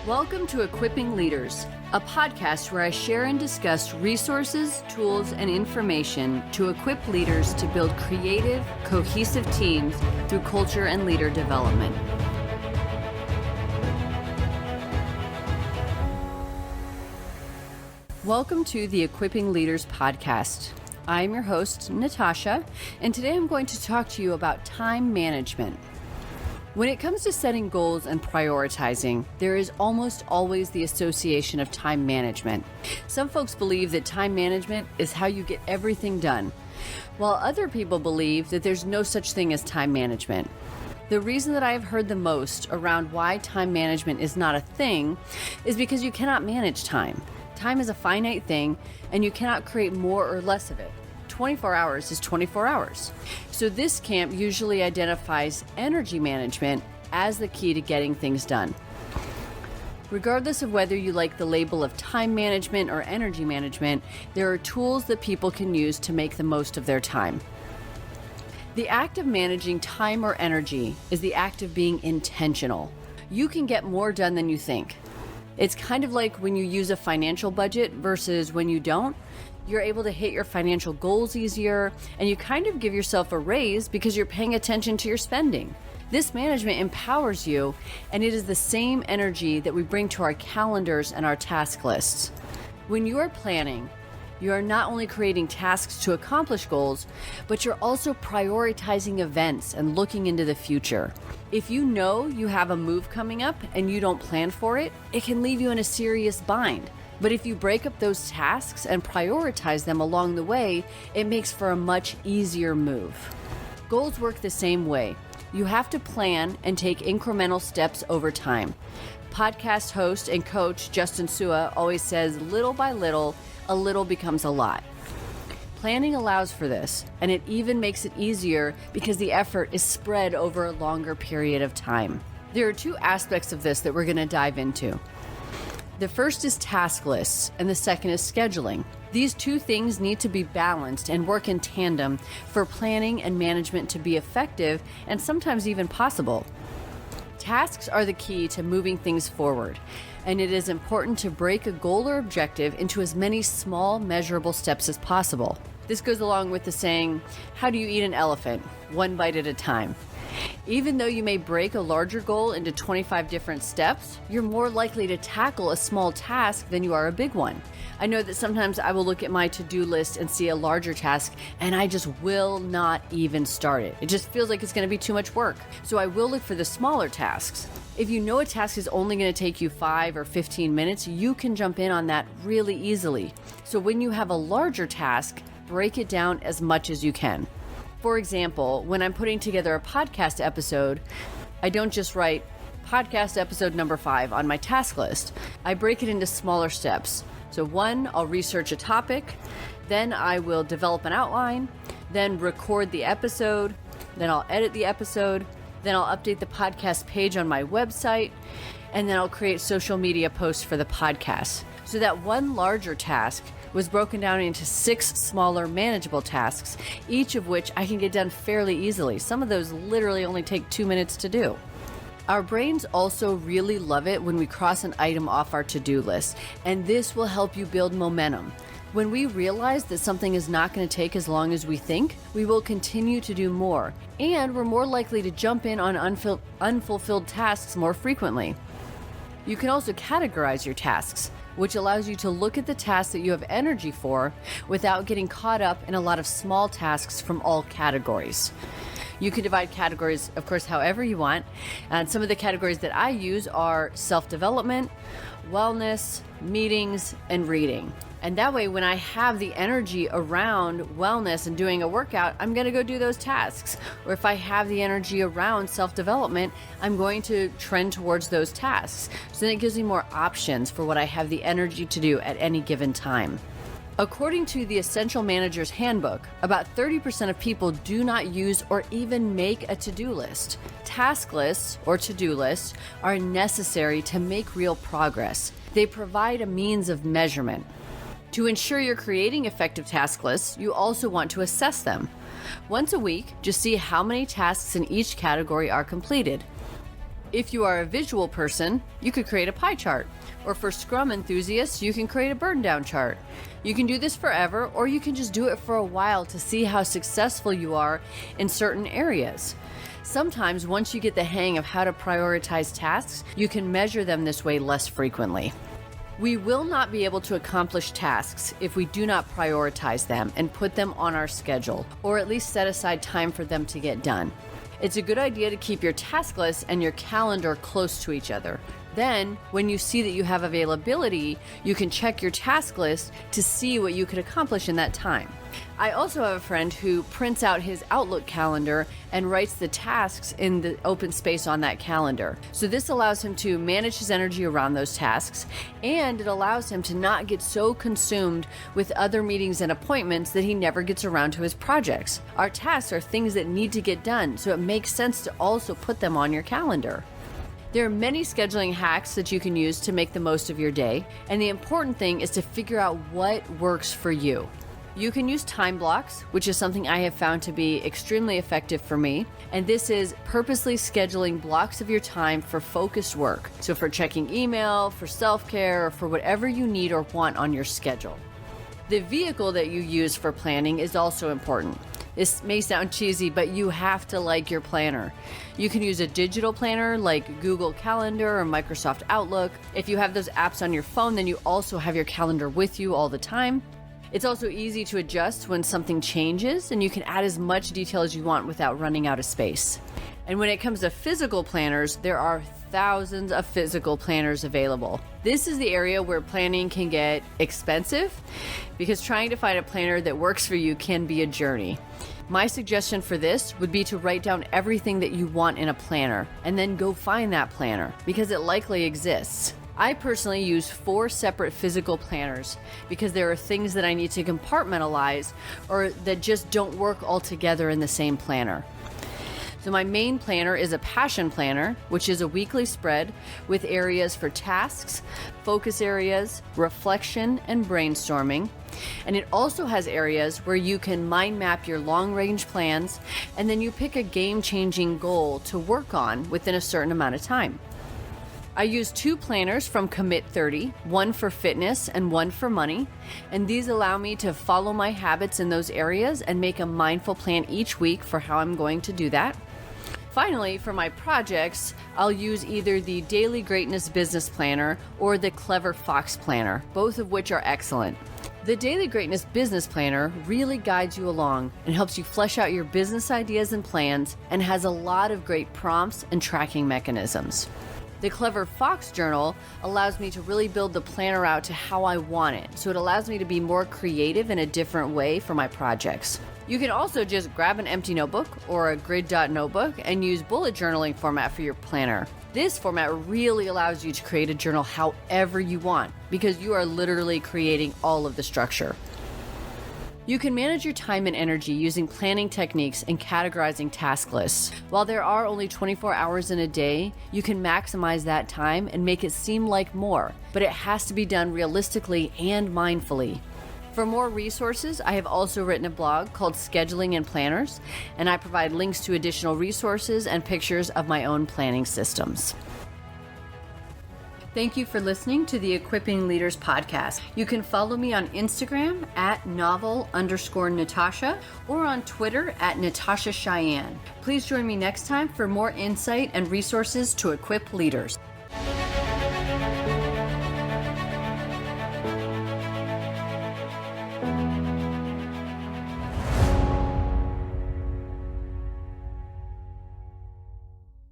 Welcome to Equipping Leaders, a podcast where I share and discuss resources, tools, and information to equip leaders to build creative, cohesive teams through culture and leader development. Welcome to the Equipping Leaders podcast. I'm your host, Natasha, and today I'm going to talk to you about time management. When it comes to setting goals and prioritizing, there is almost always the association of time management. Some folks believe that time management is how you get everything done, while other people believe that there's no such thing as time management. The reason that I have heard the most around why time management is not a thing is because you cannot manage time. Time is a finite thing, and you cannot create more or less of it. 24 hours is 24 hours. So this camp usually identifies energy management as the key to getting things done. Regardless of whether you like the label of time management or energy management, there are tools that people can use to make the most of their time. The act of managing time or energy is the act of being intentional. You can get more done than you think. It's kind of like when you use a financial budget versus when you don't. You're able to hit your financial goals easier, and you kind of give yourself a raise because you're paying attention to your spending. This management empowers you, and it is the same energy that we bring to our calendars and our task lists. When you are planning, you are not only creating tasks to accomplish goals, but you're also prioritizing events and looking into the future. If you know you have a move coming up and you don't plan for it, it can leave you in a serious bind. But if you break up those tasks and prioritize them along the way, it makes for a much easier move. Goals work the same way. You have to plan and take incremental steps over time. Podcast host and coach Justin Sua always says, little by little, a little becomes a lot. Planning allows for this, and it even makes it easier because the effort is spread over a longer period of time. There are two aspects of this that we're going to dive into. The first is task lists, and the second is scheduling. These two things need to be balanced and work in tandem for planning and management to be effective and sometimes even possible. Tasks are the key to moving things forward, and it is important to break a goal or objective into as many small, measurable steps as possible. This goes along with the saying, how do you eat an elephant? One bite at a time. Even though you may break a larger goal into 25 different steps, you're more likely to tackle a small task than you are a big one. I know that sometimes I will look at my to-do list and see a larger task, and I just will not even start it. It just feels like it's going to be too much work. So I will look for the smaller tasks. If you know a task is only going to take you 5 or 15 minutes, you can jump in on that really easily. So when you have a larger task, break it down as much as you can. For example, when I'm putting together a podcast episode, I don't just write podcast episode number 5 on my task list. I break it into smaller steps. So 1, I'll research a topic, then I will develop an outline, then record the episode, then I'll edit the episode, then I'll update the podcast page on my website, and then I'll create social media posts for the podcast. So that one larger task was broken down into 6 smaller manageable tasks, each of which I can get done fairly easily. Some of those literally only take 2 minutes to do. Our brains also really love it when we cross an item off our to-do list, and this will help you build momentum. When we realize that something is not going to take as long as we think, we will continue to do more, and we're more likely to jump in on unfulfilled tasks more frequently. You can also categorize your tasks, which allows you to look at the tasks that you have energy for without getting caught up in a lot of small tasks from all categories. You can divide categories, of course, however you want. And some of the categories that I use are self-development, wellness, meetings, and reading. And that way, when I have the energy around wellness and doing a workout, I'm going to go do those tasks. Or if I have the energy around self-development, I'm going to trend towards those tasks. So then it gives me more options for what I have the energy to do at any given time. According to the Essential Manager's Handbook, about 30% of people do not use or even make a to-do list. Task lists, or to-do lists, are necessary to make real progress. They provide a means of measurement. To ensure you're creating effective task lists, you also want to assess them. Once a week, just see how many tasks in each category are completed. If you are a visual person, you could create a pie chart. Or for Scrum enthusiasts, you can create a burn down chart. You can do this forever, or you can just do it for a while to see how successful you are in certain areas. Sometimes once you get the hang of how to prioritize tasks, you can measure them this way less frequently. We will not be able to accomplish tasks if we do not prioritize them and put them on our schedule, or at least set aside time for them to get done. It's a good idea to keep your task list and your calendar close to each other. Then, when you see that you have availability, you can check your task list to see what you could accomplish in that time. I also have a friend who prints out his Outlook calendar and writes the tasks in the open space on that calendar. So this allows him to manage his energy around those tasks, and it allows him to not get so consumed with other meetings and appointments that he never gets around to his projects. Our tasks are things that need to get done, so it makes sense to also put them on your calendar. There are many scheduling hacks that you can use to make the most of your day, and the important thing is to figure out what works for you. You can use time blocks, which is something I have found to be extremely effective for me, and this is purposely scheduling blocks of your time for focused work. So for checking email, for self-care, or for whatever you need or want on your schedule. The vehicle that you use for planning is also important. This may sound cheesy, but you have to like your planner. You can use a digital planner like Google Calendar or Microsoft Outlook. If you have those apps on your phone, then you also have your calendar with you all the time. It's also easy to adjust when something changes, and you can add as much detail as you want without running out of space. And when it comes to physical planners, there are thousands of physical planners available. This is the area where planning can get expensive because trying to find a planner that works for you can be a journey. My suggestion for this would be to write down everything that you want in a planner and then go find that planner because it likely exists. I personally use 4 separate physical planners because there are things that I need to compartmentalize or that just don't work all together in the same planner. So my main planner is a passion planner, which is a weekly spread with areas for tasks, focus areas, reflection, and brainstorming. And it also has areas where you can mind map your long-range plans, and then you pick a game-changing goal to work on within a certain amount of time. I use 2 planners from Commit 30, one for fitness and one for money, and these allow me to follow my habits in those areas and make a mindful plan each week for how I'm going to do that. Finally, for my projects, I'll use either the Daily Greatness Business Planner or the Clever Fox Planner, both of which are excellent. The Daily Greatness Business Planner really guides you along and helps you flesh out your business ideas and plans and has a lot of great prompts and tracking mechanisms. The Clever Fox Journal allows me to really build the planner out to how I want it, so it allows me to be more creative in a different way for my projects. You can also just grab an empty notebook or a grid dot notebook and use bullet journaling format for your planner. This format really allows you to create a journal however you want because you are literally creating all of the structure. You can manage your time and energy using planning techniques and categorizing task lists. While there are only 24 hours in a day, you can maximize that time and make it seem like more, but it has to be done realistically and mindfully. For more resources, I have also written a blog called Scheduling and Planners, and I provide links to additional resources and pictures of my own planning systems. Thank you for listening to the Equipping Leaders podcast. You can follow me on Instagram at novel_Natasha or on Twitter at Natasha Cheyenne. Please join me next time for more insight and resources to equip leaders.